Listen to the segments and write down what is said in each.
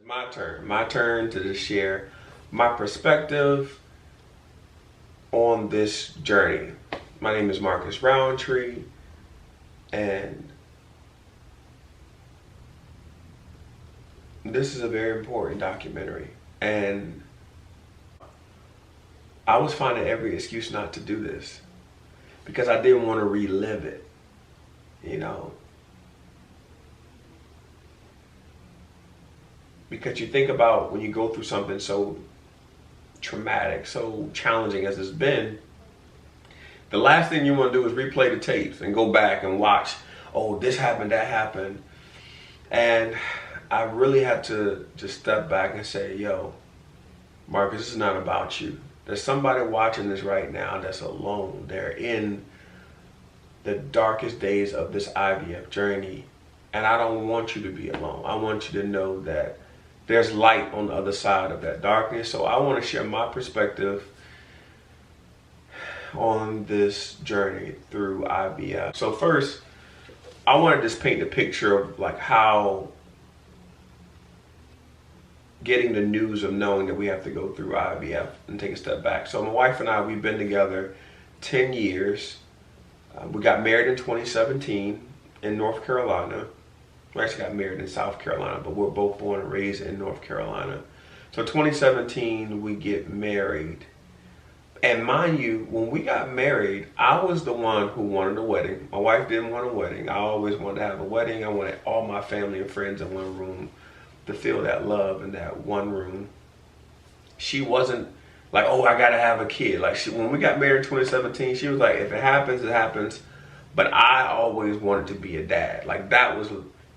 My turn to just share my perspective on this journey. My name is Marcus Roundtree, and this is a very important documentary. And I was finding every excuse not to do this because I didn't want to relive it, you know. Because you think about when you go through something so traumatic, so challenging as it's been, the last thing you want to do is replay the tapes and go back and watch, oh, this happened, that happened. And I really had to just step back and say, yo, Marcus, this is not about you. There's somebody watching this right now that's alone. They're in the darkest days of this IVF journey. And I don't want you to be alone. I want you to know that there's light on the other side of that darkness. So I want to share my perspective on this journey through IVF. So first, I want to just paint the picture of like how getting the news of knowing that we have to go through IVF and take a step back. So my wife and I, we've been together 10 years. We got married in 2017 in North Carolina. We actually got married in South Carolina, but we're both born and raised in North Carolina. So 2017, we get married. And mind you, when we got married, I was the one who wanted a wedding. My wife didn't want a wedding. I always wanted to have a wedding. I wanted all my family and friends in one room to feel that love in that one room. She wasn't like, oh, I gotta have a kid. Like when we got married in 2017, she was like, if it happens, it happens. But I always wanted to be a dad. Like that was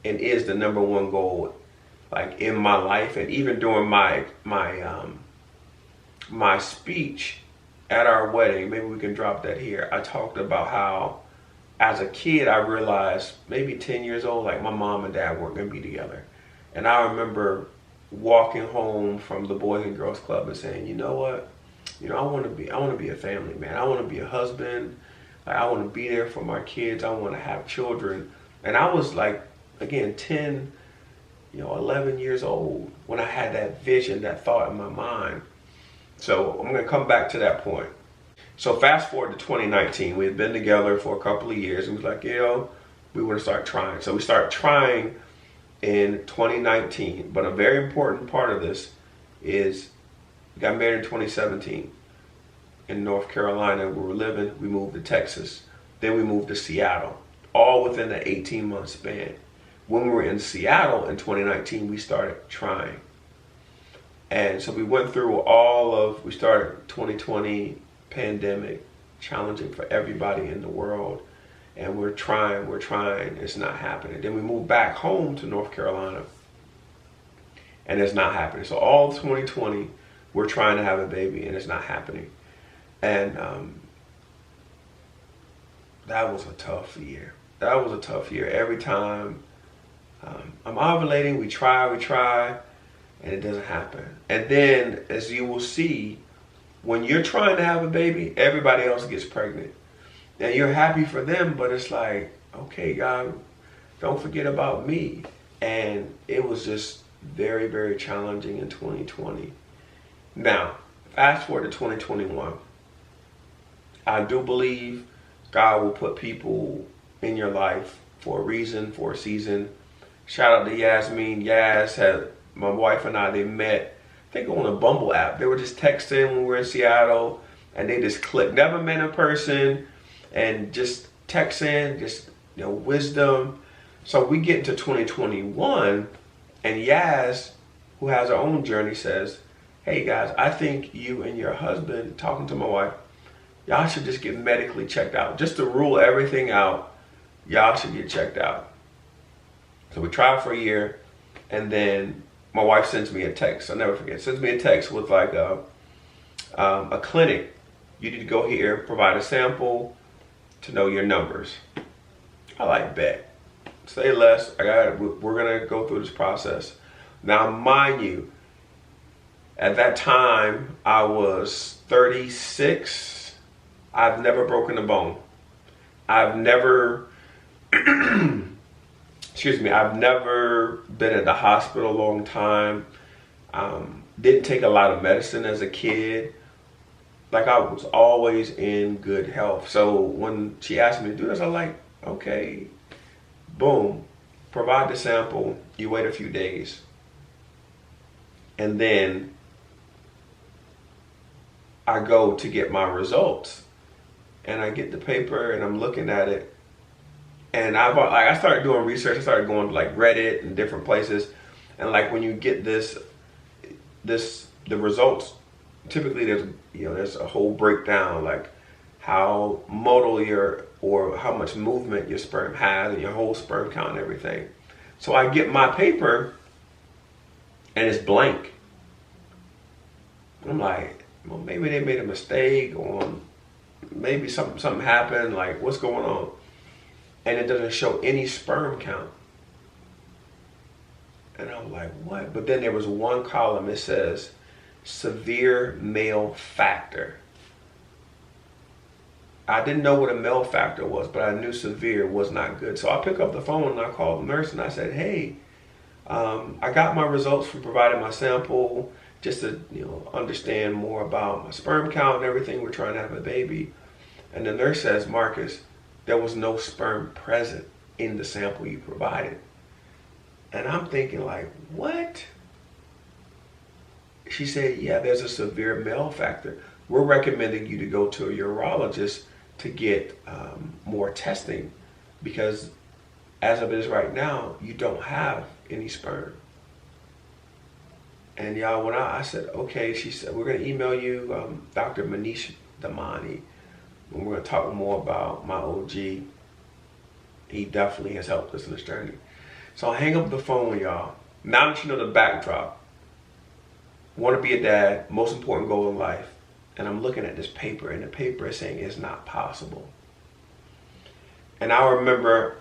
and is the number one goal, like in my life. And even during my speech at our wedding, maybe we can drop that here. I talked about how as a kid, I realized maybe 10 years old, like my mom and dad weren't gonna be together. And I remember walking home from the Boys and Girls Club and saying, you know what? You know, I want to be a family man. I want to be a husband. Like, I want to be there for my kids. I want to have children. And I was like, again, 10, 11 years old when I had that vision, that thought in my mind. So I'm going to come back to that point. So fast forward to 2019. We had been together for a couple of years and was like, we want to start trying. So we started trying in 2019, but a very important part of this is we got married in 2017 in North Carolina. We were living, we moved to Texas, then we moved to Seattle, all within the 18-month span. When we were in Seattle in 2019, we started trying. And so we went through we started 2020 pandemic, challenging for everybody in the world. And we're trying, it's not happening. Then we moved back home to North Carolina and it's not happening. So all 2020, we're trying to have a baby and it's not happening. And that was a tough year. Every time I'm ovulating, we try, and it doesn't happen. And then as you will see, when you're trying to have a baby, everybody else gets pregnant. And you're happy for them, but it's like, okay, God, don't forget about me. And it was just very, very challenging in 2020. Now, fast forward to 2021. I do believe God will put people in your life for a reason, for a season. Shout out to Yasmin. My wife and I, they met, I think on a Bumble app. They were just texting when we were in Seattle, and they just clicked. Never met in person. And just texting, just wisdom. So we get into 2021, and Yaz, who has her own journey, says, hey guys, I think you and your husband, talking to my wife, y'all should just get medically checked out. Just to rule everything out, y'all should get checked out. So we tried for a year, and then my wife sends me a text. I'll never forget. Sends me a text with like a clinic. You need to go here, provide a sample to know your numbers. I like bet. Say less. We're gonna go through this process. Now, mind you, at that time I was 36. I've never broken a bone. I've never I've never been at the hospital a long time. Didn't take a lot of medicine as a kid. Like, I was always in good health. So when she asked me to do this, I was like, okay, boom, provide the sample, you wait a few days. And then I go to get my results. And I get the paper and I'm looking at it. And I started doing research. I started going to like Reddit and different places. And like when you get the results, typically there's a whole breakdown, like how motile or how much movement your sperm has and your whole sperm count and everything. So I get my paper and it's blank. I'm like, well, maybe they made a mistake, or maybe something happened, like what's going on? And it doesn't show any sperm count. And I'm like, what? But then there was one column, it says severe male factor. I didn't know what a male factor was, but I knew severe was not good. So I pick up the phone and I called the nurse and I said, hey, I got my results from providing my sample just to understand more about my sperm count and everything. We're trying to have a baby. And the nurse says, Marcus, there was no sperm present in the sample you provided. And I'm thinking like, what? She said, yeah, there's a severe male factor. We're recommending you to go to a urologist to get more testing, because as of it is right now, you don't have any sperm. And y'all, when I said, okay, she said, we're going to email you Dr. Manish Damani. And we're going to talk more about my OG. He definitely has helped us in this journey. So I hang up the phone, y'all. Now that you know the backdrop, want to be a dad, most important goal in life. And I'm looking at this paper, and the paper is saying it's not possible. And I remember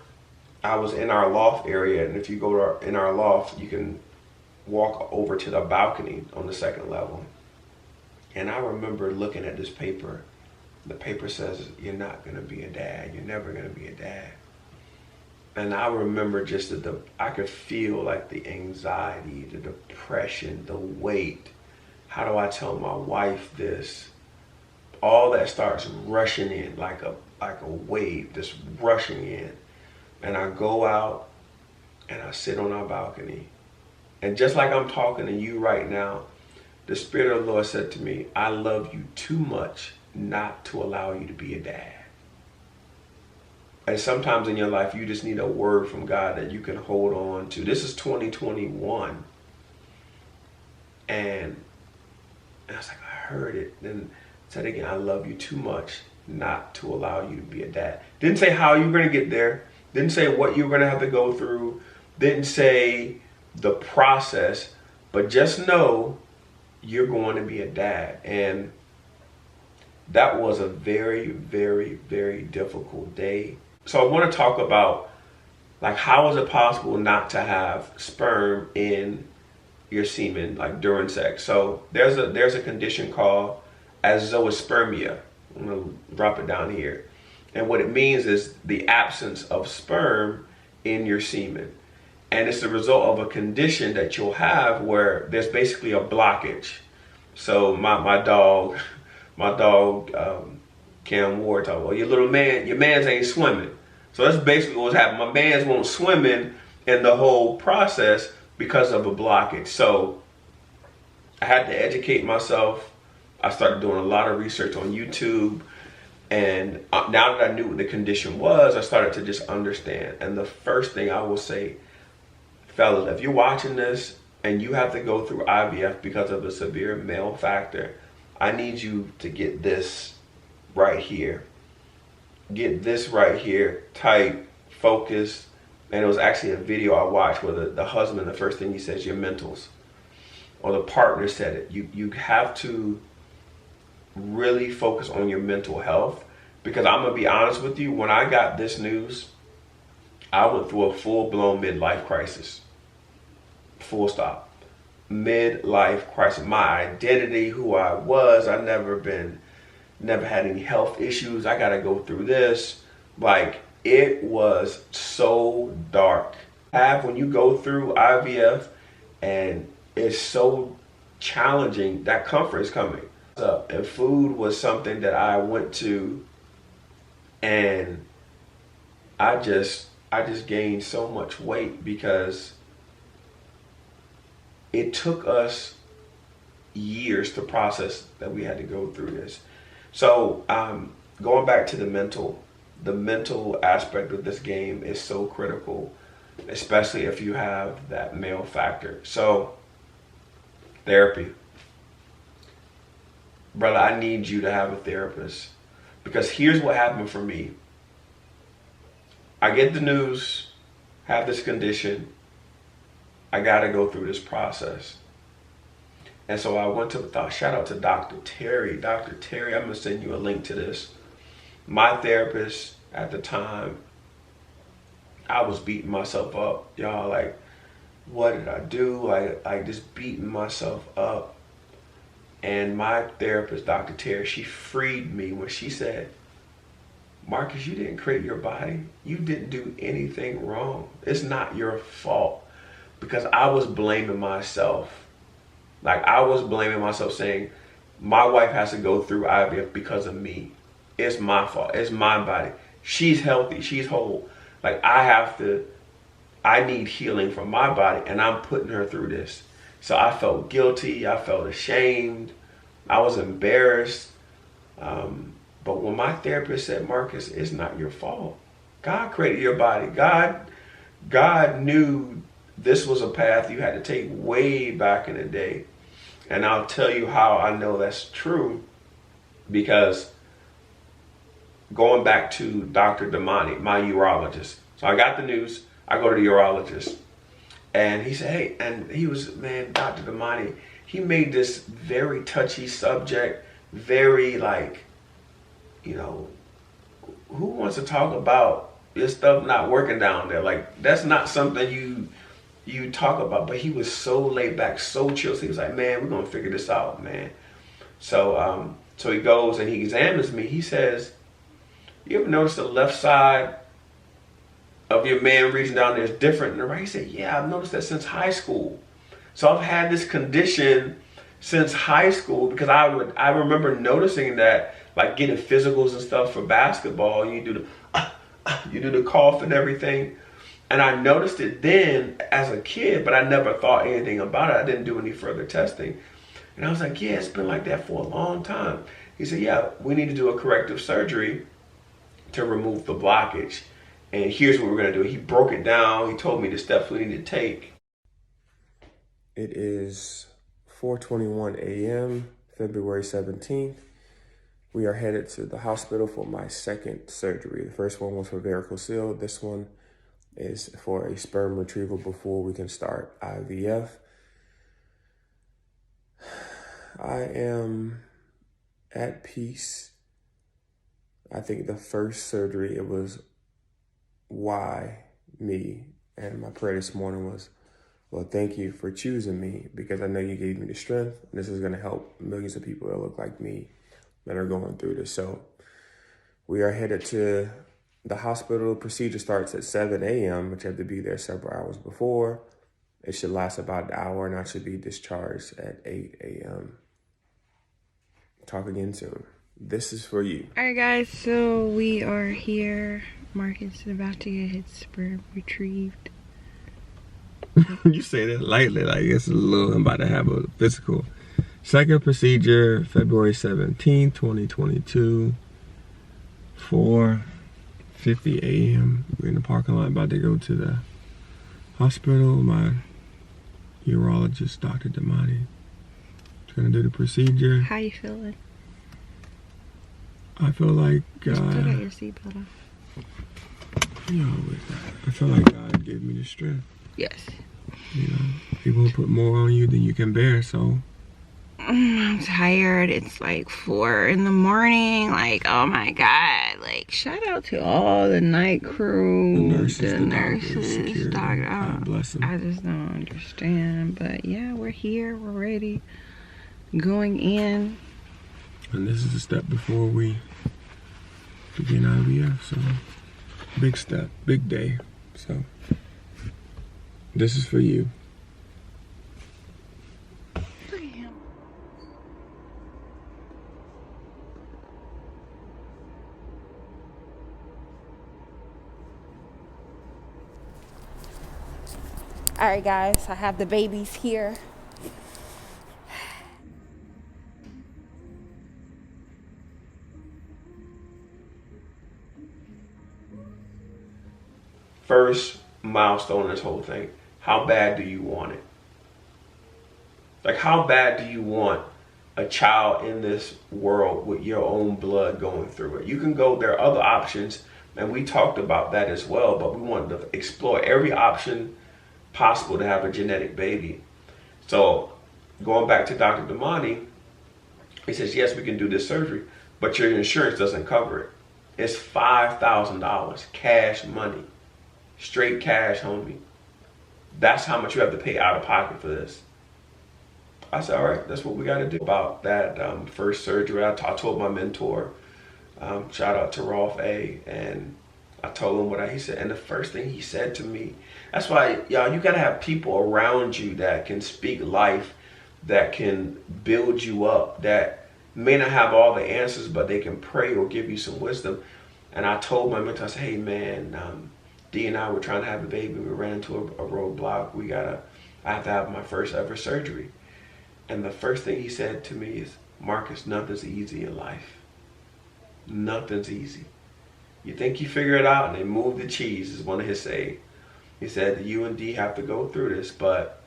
I was in our loft area, and if you go in our loft, you can walk over to the balcony on the second level. And I remember looking at this paper. The paper says, you're not going to be a dad. You're never going to be a dad. And I remember just I could feel like the anxiety, the depression, the weight. How do I tell my wife this? All that starts rushing in like a wave, just rushing in. And I go out and I sit on our balcony. And just like I'm talking to you right now, the Spirit of the Lord said to me, I love you too much not to allow you to be a dad. And sometimes in your life, you just need a word from God that you can hold on to. This is 2021. And I was like, I heard it. Then said again, I love you too much not to allow you to be a dad. Didn't say how you're going to get there. Didn't say what you're going to have to go through. Didn't say the process. But just know you're going to be a dad. And that was a very, very, very difficult day. So I want to talk about, like, how is it possible not to have sperm in your semen, like during sex? So there's a condition called Azoosperimia. I'm going to drop it down here. And what it means is the absence of sperm in your semen. And it's the result of a condition that you'll have where there's basically a blockage. So my dog, Cam Ward, talking about, your man's ain't swimming. So that's basically what's happening. My man's won't swim in the whole process because of a blockage. So I had to educate myself. I started doing a lot of research on YouTube. And now that I knew what the condition was, I started to just understand. And the first thing I will say, fellas, if you're watching this and you have to go through IVF because of a severe male factor, I need you to get this right here. Get this right here, tight, focused. And it was actually a video I watched where the husband, the first thing he says, your mentals. Or the partner said it. You have to really focus on your mental health. Because I'm going to be honest with you, when I got this news, I went through a full-blown midlife crisis. Full stop. Midlife crisis. My identity, who I was, I never had any health issues. I got to go through this. Like, it was so dark. Have when you go through IVF and it's so challenging, that comfort is coming. And food was something that I went to, and I just gained so much weight because it took us years to process that we had to go through this. So going back to the mental aspect of this game is so critical, especially if you have that male factor. So therapy. Brother, I need you to have a therapist, because here's what happened for me. I get the news, have this condition, I gotta go through this process. And so I went to, shout out to Dr. Terry. Dr. Terry, I'm gonna send you a link to this. My therapist at the time, I was beating myself up, y'all. Like, what did I do? Like just beating myself up. And my therapist, Dr. Terry, she freed me when she said, Marcus, you didn't create your body. You didn't do anything wrong. It's not your fault. Because I was blaming myself. Like, I was blaming myself, saying, my wife has to go through IVF because of me. It's my fault. It's my body. She's healthy. She's whole. Like, I need healing from my body, and I'm putting her through this. So I felt guilty. I felt ashamed. I was embarrassed. But when my therapist said, Marcus, it's not your fault. God created your body. God knew this was a path you had to take way back in the day. And I'll tell you how I know that's true, because going back to Dr. Damani, my urologist. So I got the news. I go to the urologist. And he said, hey, and he was, man, Dr. Damani, he made this very touchy subject, very like, you know, who wants to talk about this stuff not working down there? Like, that's not something you talk about. But he was so laid back, so chill. So he was like, man, we're going to figure this out, man. So so he goes and he examines me. He says, you ever notice the left side of your man reaching down there is different than the right? He said, yeah, I've noticed that since high school. So I've had this condition since high school, because I remember noticing that, like getting physicals and stuff for basketball, and you do the cough and everything. And I noticed it then as a kid, but I never thought anything about it. I didn't do any further testing. And I was like, yeah, it's been like that for a long time. He said, yeah, we need to do a corrective surgery to remove the blockage. And here's what we're going to do. He broke it down. He told me the steps we need to take. It is 4:21 a.m., February 17th. We are headed to the hospital for my second surgery. The first one was for varicocele. This one is for a sperm retrieval before we can start IVF. I am at peace. I think the first surgery, it was why me? And my prayer this morning was, well, thank you for choosing me, because I know you gave me the strength. And this is going to help millions of people that look like me that are going through this. So we are headed to the hospital. Procedure starts at 7 a.m., but you have to be there several hours before. It should last about an hour, and I should be discharged at 8 a.m. Talk again soon. This is for you. All right, guys, so we are here. Marcus is about to get his sperm retrieved. You say that lightly, like it's a little, I'm about to have a physical. Second procedure, February 17th, 2022, 4:50 a.m. We're in the parking lot about to go to the hospital. My urologist, Dr. Damani, is gonna do the procedure. How you feeling? I feel like you still got your seatbelt off. You know, I feel like God gave me the strength. Yes. You know, people will put more on you than you can bear, so. I'm tired. It's like 4 in the morning. Like, oh my God. Like, shout out to all the night crew. The nurses, doctors. God bless them. I just don't understand. But yeah, we're here. We're ready. Going in. And this is a step before we begin IVF, so big step, big day. So This is for you. Look at him. All right, guys, I have the babies here. First milestone in this whole thing. How bad do you want it? Like, how bad do you want a child in this world with your own blood going through it? You can go, there are other options, and we talked about that as well, but we wanted to explore every option possible to have a genetic baby. So going back to Dr. Damani, he says, yes, we can do this surgery, but your insurance doesn't cover it. It's $5,000 cash money, straight cash, homie. That's how much you have to pay out of pocket for this. I said, all right, that's what we got to do. About that first surgery, I told my mentor, shout out to Rolf A, and I told him what he said. And the first thing he said to me, that's why, y'all, you got to have people around you that can speak life, that can build you up, that may not have all the answers, but they can pray or give you some wisdom. And I told my mentor, I said, hey, man, Dee and I were trying to have a baby. We ran into a roadblock. I have to have my first ever surgery. And the first thing he said to me is, Marcus, nothing's easy in life. Nothing's easy. You think you figure it out and then move the cheese, is one of his sayings. He said, you and Dee have to go through this, but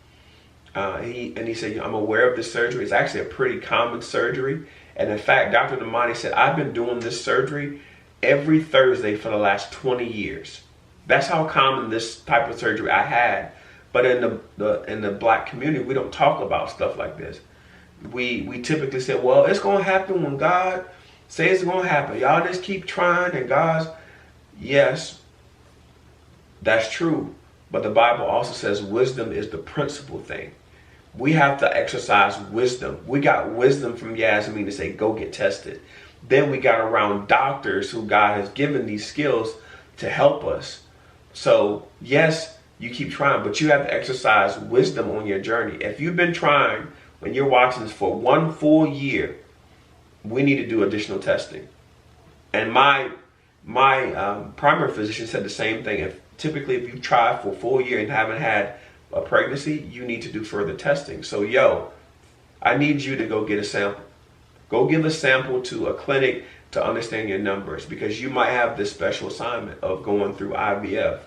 he said, I'm aware of this surgery. It's actually a pretty common surgery. And in fact, Dr. Damani said, I've been doing this surgery every Thursday for the last 20 years. That's how common this type of surgery I had. But in the black community, we don't talk about stuff like this. We typically say, well, it's going to happen when God says it's going to happen. Y'all just keep trying, and God's, yes, that's true. But the Bible also says wisdom is the principal thing. We have to exercise wisdom. We got wisdom from Yasmin to say, go get tested. Then we got around doctors who God has given these skills to help us. So yes, you keep trying, but you have to exercise wisdom on your journey. If you've been trying, when you're watching this, for 1 full year, we need to do additional testing. And my primary physician said the same thing. Typically, if you try for a full year and haven't had a pregnancy, you need to do further testing. So, I need you to go get a sample. Go give a sample to a clinic to understand your numbers, because you might have this special assignment of going through IVF.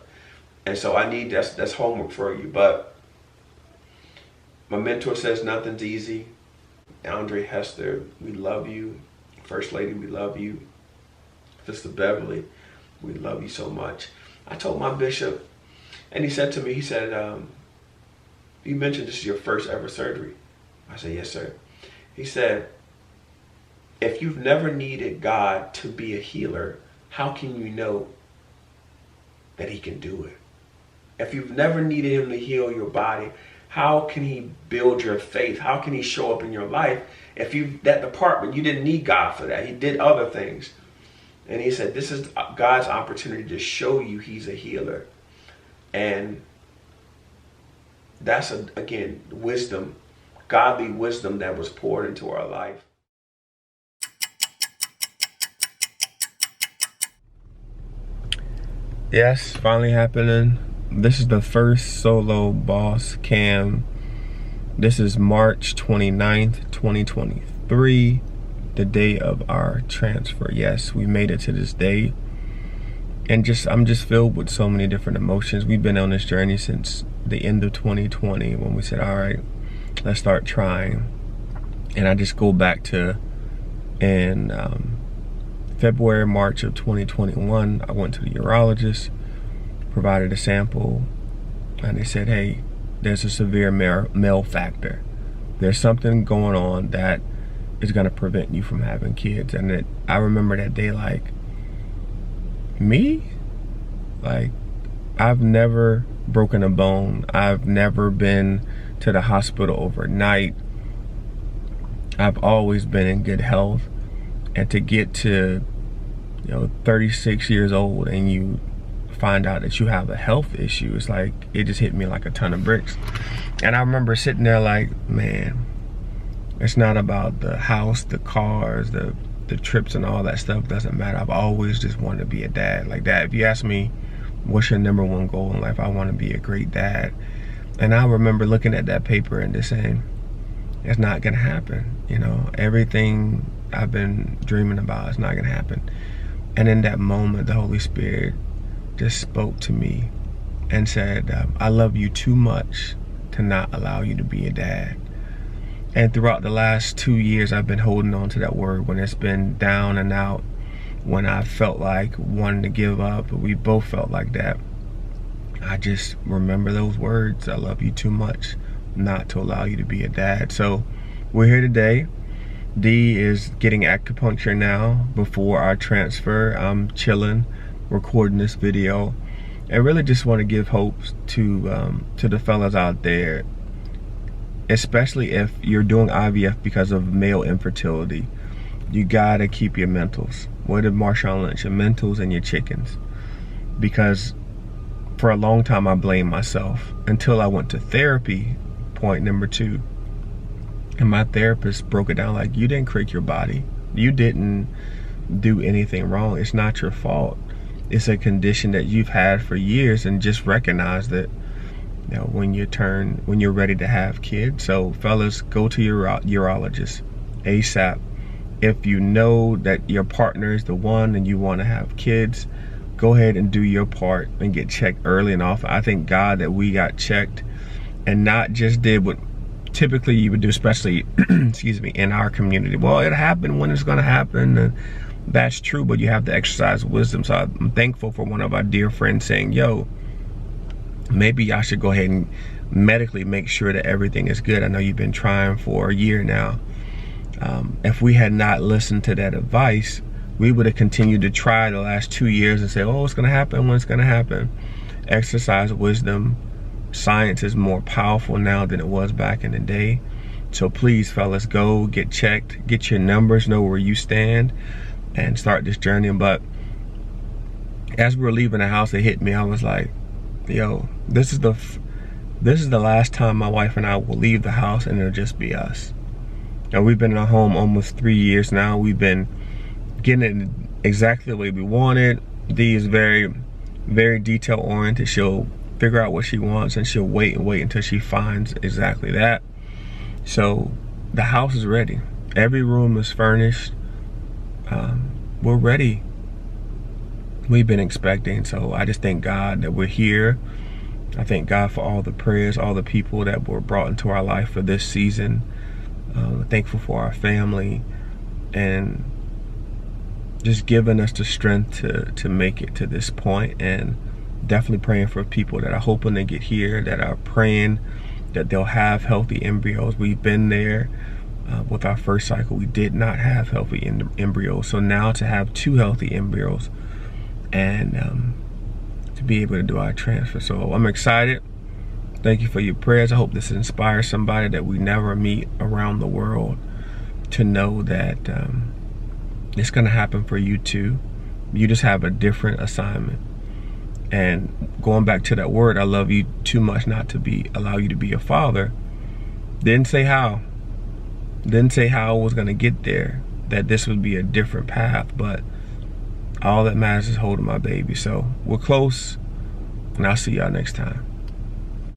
And so that's homework for you. But my mentor says nothing's easy. Andre Hester, we love you. First Lady, we love you. Sister Beverly, we love you so much. I told my bishop, and he said to me, he said, you mentioned this is your first ever surgery. I said, yes, sir. He said, if you've never needed God to be a healer, how can you know that he can do it? If you've never needed him to heal your body, how can he build your faith? How can he show up in your life? If that department, you didn't need God for that. He did other things. And he said, this is God's opportunity to show you he's a healer. And that's, again, wisdom, godly wisdom that was poured into our life. Yes, finally happening. This is the first solo boss cam. This is March 29th, 2023, the day of our transfer. Yes, we made it to this day. And I'm just filled with so many different emotions. We've been on this journey since the end of 2020 when we said, all right, let's start trying. And I just go back to in February, March of 2021, I went to the urologist, provided a sample, and they said, hey, there's a severe male factor. There's something going on that is going to prevent you from having kids. And I remember that day like, me? Like, I've never broken a bone. I've never been to the hospital overnight. I've always been in good health. And to get to 36 years old and you find out that you have a health issue, it's like, it just hit me like a ton of bricks. And I remember sitting there like, man, it's not about the house, the cars, the trips and all that stuff. Doesn't matter. I've always just wanted to be a dad. Like that, if you ask me, what's your #1 goal in life? I want to be a great dad. And I remember looking at that paper and just saying, it's not gonna happen. You know, everything I've been dreaming about is not gonna happen. And in that moment, the Holy Spirit just spoke to me and said, I love you too much to not allow you to be a dad. And throughout the last 2 years, I've been holding on to that word when it's been down and out, when I felt like wanting to give up. We both felt like that. I just remember those words. I love you too much not to allow you to be a dad. So we're here today. Dee is getting acupuncture now before our transfer. I'm chilling, recording this video, and really just want to give hope to the fellas out there, especially if you're doing IVF because of male infertility. You gotta keep your mentals. What did Marshawn Lynch? Your mentals and your chickens. Because for a long time I blamed myself until I went to therapy, point #2. And my therapist broke it down like, you didn't create your body. You didn't do anything wrong. It's not your fault. It's a condition that you've had for years, and just recognize that, you know, when you're ready to have kids. So fellas, go to your urologist ASAP. If you know that your partner is the one and you want to have kids, go ahead and do your part and get checked early and often. I thank God that we got checked and not just did what typically you would do, especially excuse me, in our community. Well, it happened when it's going to happen, and that's true, but you have to exercise wisdom. So I'm thankful for one of our dear friends saying, yo, maybe I should go ahead and medically make sure that everything is good. I know you've been trying for a year now. If we had not listened to that advice, we would have continued to try the last 2 years and say, oh, it's going to happen when it's going to happen. Exercise wisdom. Science is more powerful now than it was back in the day. So please, fellas, go get checked, get your numbers, know where you stand, and start this journey. But as we were leaving the house, it hit me. I was like, yo, this is the last time my wife and I will leave the house, and it'll just be us. And we've been in our home almost 3 years now. We've been getting it exactly the way we wanted. Dee is very, very detail oriented. She'll figure out what she wants, and she'll wait until she finds exactly that. So the house is ready. Every room is furnished. We're ready. We've been expecting. So I just thank God that we're here. I thank God for all the prayers, all the people that were brought into our life for this season. Thankful for our family, and just giving us the strength to make it to this point. And definitely praying for people that are hoping to get here, that are praying that they'll have healthy embryos. We've been there with our first cycle. We did not have healthy embryos. So now to have 2 healthy embryos, and to be able to do our transfer. So I'm excited. Thank you for your prayers. I hope this inspires somebody that we never meet around the world to know that it's going to happen for you too. You just have a different assignment. And going back to that word, I love you too much not to allow you to be a father. Didn't say how. Didn't say how I was going to get there, that this would be a different path, but all that matters is holding my baby. So we're close, and I'll see y'all next time.